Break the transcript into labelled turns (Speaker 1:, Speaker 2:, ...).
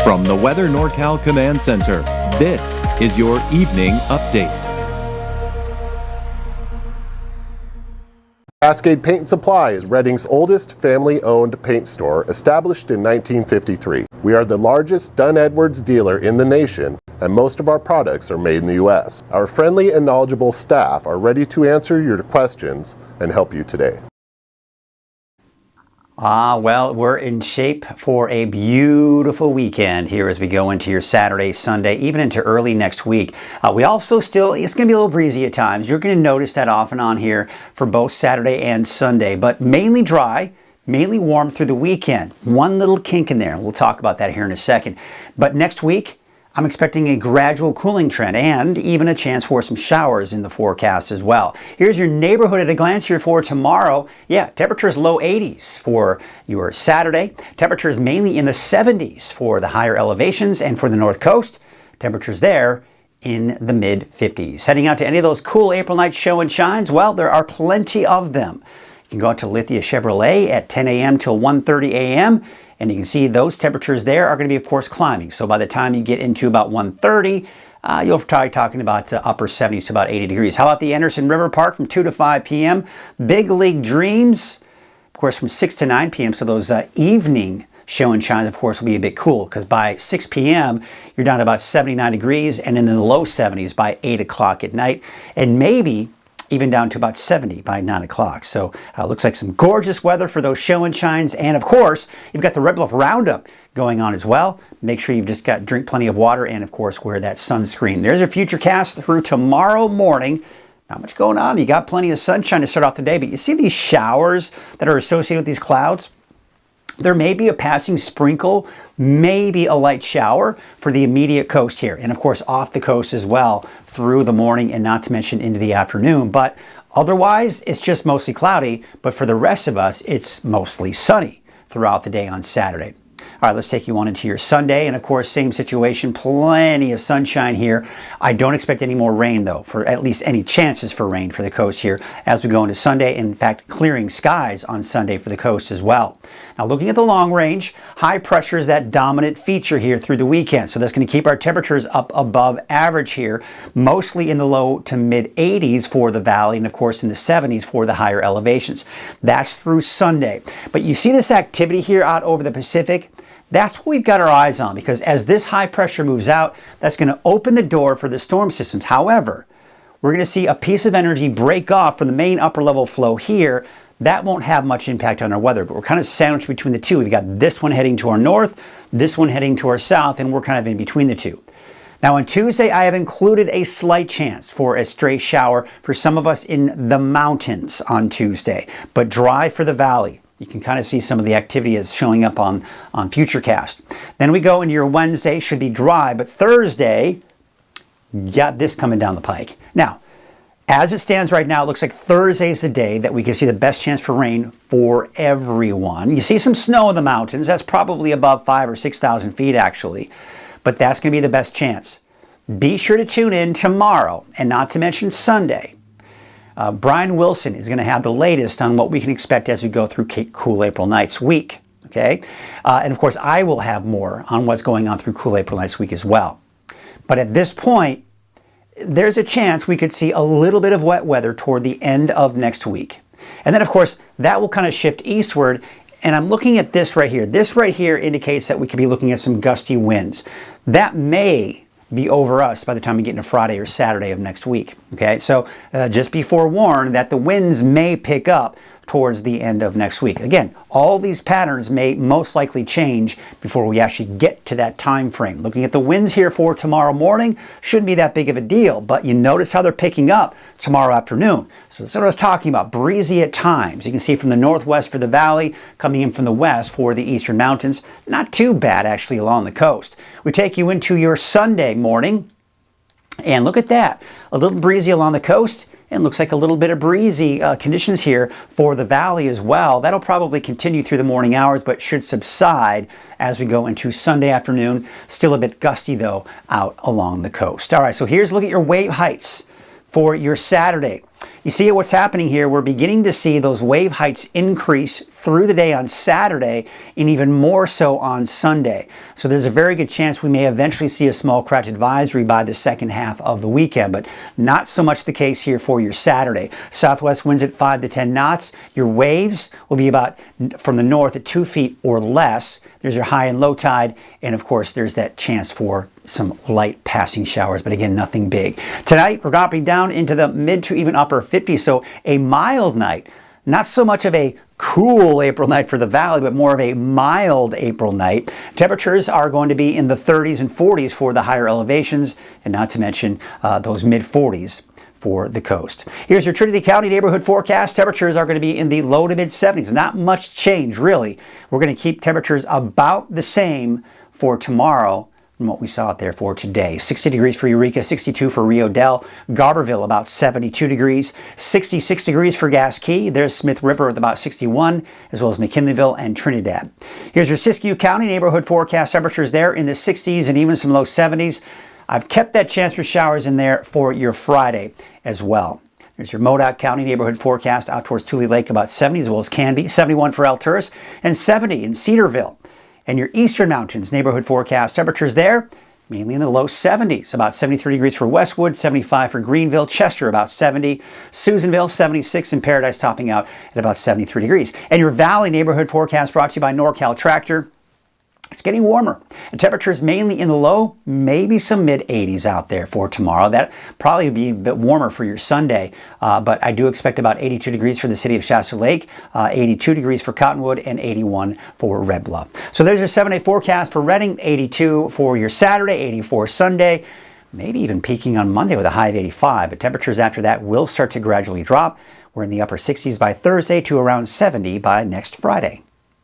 Speaker 1: From the Weather NorCal Command Center, this is your Evening Update.
Speaker 2: Cascade Paint and Supply is Reading's oldest family-owned paint store, established in 1953. We are the largest Dunn Edwards dealer in the nation, and most of our products are made in the U.S. Our friendly and knowledgeable staff are ready to answer your questions and help you today.
Speaker 3: Well, we're in shape for a beautiful weekend here as we go into your Saturday, Sunday, even into early next week. We also it's going to be a little breezy at times. You're going to notice that off and on here for both Saturday and Sunday, but mainly dry, mainly warm through the weekend. One little kink in there. We'll talk about that here in a second. But next week, I'm expecting a gradual cooling trend and even a chance for some showers in the forecast as well. Here's your neighborhood at a glance here for tomorrow. Yeah, temperatures low 80s for your Saturday. Temperatures mainly in the 70s for the higher elevations, and for the North Coast, temperatures there in the mid 50s. Heading out to any of those cool April night show and shines, well, there are plenty of them. You can go out to Lithia Chevrolet at 10 a.m. till 1:30 a.m. And you can see those temperatures there are going to be, of course, climbing. So by the time you get into about 1:30, you'll probably talking about upper 70s to about 80 degrees. How about the Anderson River Park from 2 to 5 p.m.? Big League Dreams, of course, from 6 to 9 p.m. So those evening show and shines, of course, will be a bit cool, because by 6 p.m., you're down to about 79 degrees and in the low 70s by 8 o'clock at night. And maybe even down to about 70 by 9 o'clock. So looks like some gorgeous weather for those show and shines. And of course, you've got the Red Bluff Roundup going on as well. Make sure you've just drink plenty of water, and of course, wear that sunscreen. There's your future cast through tomorrow morning. Not much going on. You got plenty of sunshine to start off the day, but you see these showers that are associated with these clouds? There may be a passing sprinkle, maybe a light shower for the immediate coast here, and of course off the coast as well through the morning, and not to mention into the afternoon. But otherwise, it's just mostly cloudy, but for the rest of us, it's mostly sunny throughout the day on Saturday. All right, let's take you on into your Sunday, and of course, same situation, plenty of sunshine here. I don't expect any more rain, though, for at least any chances for rain for the coast here as we go into Sunday. In fact, clearing skies on Sunday for the coast as well. Now, looking at the long range, high pressure is that dominant feature here through the weekend, so that's going to keep our temperatures up above average here, mostly in the low to mid 80s for the valley, and of course in the 70s for the higher elevations. That's through Sunday. But you see this activity here out over the Pacific? That's what we've got our eyes on, because as this high pressure moves out, that's going to open the door for the storm systems. However, we're going to see a piece of energy break off from the main upper level flow here. That won't have much impact on our weather, but we're kind of sandwiched between the two. We've got this one heading to our north, this one heading to our south, and we're kind of in between the two. Now on Tuesday, I have included a slight chance for a stray shower for some of us in the mountains on Tuesday, but dry for the valley. You can kind of see some of the activity is showing up on Futurecast. Then we go into your Wednesday, should be dry, but Thursday, got this coming down the pike. Now, as it stands right now, it looks like Thursday is the day that we can see the best chance for rain for everyone. You see some snow in the mountains. That's probably above 5,000 or 6,000 feet, actually. But that's going to be the best chance. Be sure to tune in tomorrow, and not to mention Sunday. Brian Wilson is going to have the latest on what we can expect as we go through Cool April Nights week. Okay? And of course, I will have more on what's going on through Cool April Nights week as well. But at this point, there's a chance we could see a little bit of wet weather toward the end of next week. And then, of course, that will kind of shift eastward. And I'm looking at this right here. This right here indicates that we could be looking at some gusty winds. That may be over us by the time we get into Friday or Saturday of next week. Okay, so just be forewarned that the winds may pick up towards the end of next week. Again, all these patterns may most likely change before we actually get to that time frame. Looking at the winds here for tomorrow morning, shouldn't be that big of a deal, but you notice how they're picking up tomorrow afternoon. So that's what I was talking about, breezy at times. You can see from the northwest for the valley, coming in from the west for the eastern mountains. Not too bad, actually, along the coast. We take you into your Sunday morning, and look at that. A little breezy along the coast, and looks like a little bit of breezy conditions here for the valley as well. That'll probably continue through the morning hours, but should subside as we go into Sunday afternoon. Still a bit gusty, though, out along the coast. All right, so here's a look at your wave heights for your Saturday. You see what's happening here? We're beginning to see those wave heights increase through the day on Saturday and even more so on Sunday. So there's a very good chance we may eventually see a small craft advisory by the second half of the weekend, but not so much the case here for your Saturday. Southwest winds at 5 to 10 knots. Your waves will be about from the north at 2 feet or less. There's your high and low tide, and of course there's that chance for some light passing showers, but again, nothing big. Tonight, we're dropping down into the mid to even upper 50s, so a mild night. Not so much of a cool April night for the valley, but more of a mild April night. Temperatures are going to be in the 30s and 40s for the higher elevations, and not to mention those mid 40s for the coast. Here's your Trinity County neighborhood forecast. Temperatures are going to be in the low to mid 70s. Not much change, really. We're going to keep temperatures about the same for tomorrow from what we saw out there for today. 60 degrees for Eureka, 62 for Rio Dell, Garberville about 72 degrees, 66 degrees for Gas Key. There's Smith River with about 61, as well as McKinleyville and Trinidad. Here's your Siskiyou County neighborhood forecast. Temperatures there in the 60s and even some low 70s. I've kept that chance for showers in there for your Friday as well. There's your Modoc County neighborhood forecast out towards Tule Lake, about 70 as well as Canby, 71 for Alturas, and 70 in Cedarville. And your Eastern Mountains neighborhood forecast, temperatures there mainly in the low 70s, about 73 degrees for Westwood, 75 for Greenville, Chester about 70, Susanville 76, and Paradise topping out at about 73 degrees. And your Valley neighborhood forecast brought to you by NorCal Tractor. It's getting warmer. And temperatures mainly in the low, maybe some mid-80s out there for tomorrow. That probably be a bit warmer for your Sunday, but I do expect about 82 degrees for the city of Shasta Lake, 82 degrees for Cottonwood, and 81 for Red Bluff. So there's your 7-day forecast for Redding, 82 for your Saturday, 84 Sunday, maybe even peaking on Monday with a high of 85, but temperatures after that will start to gradually drop. We're in the upper 60s by Thursday to around 70 by next Friday.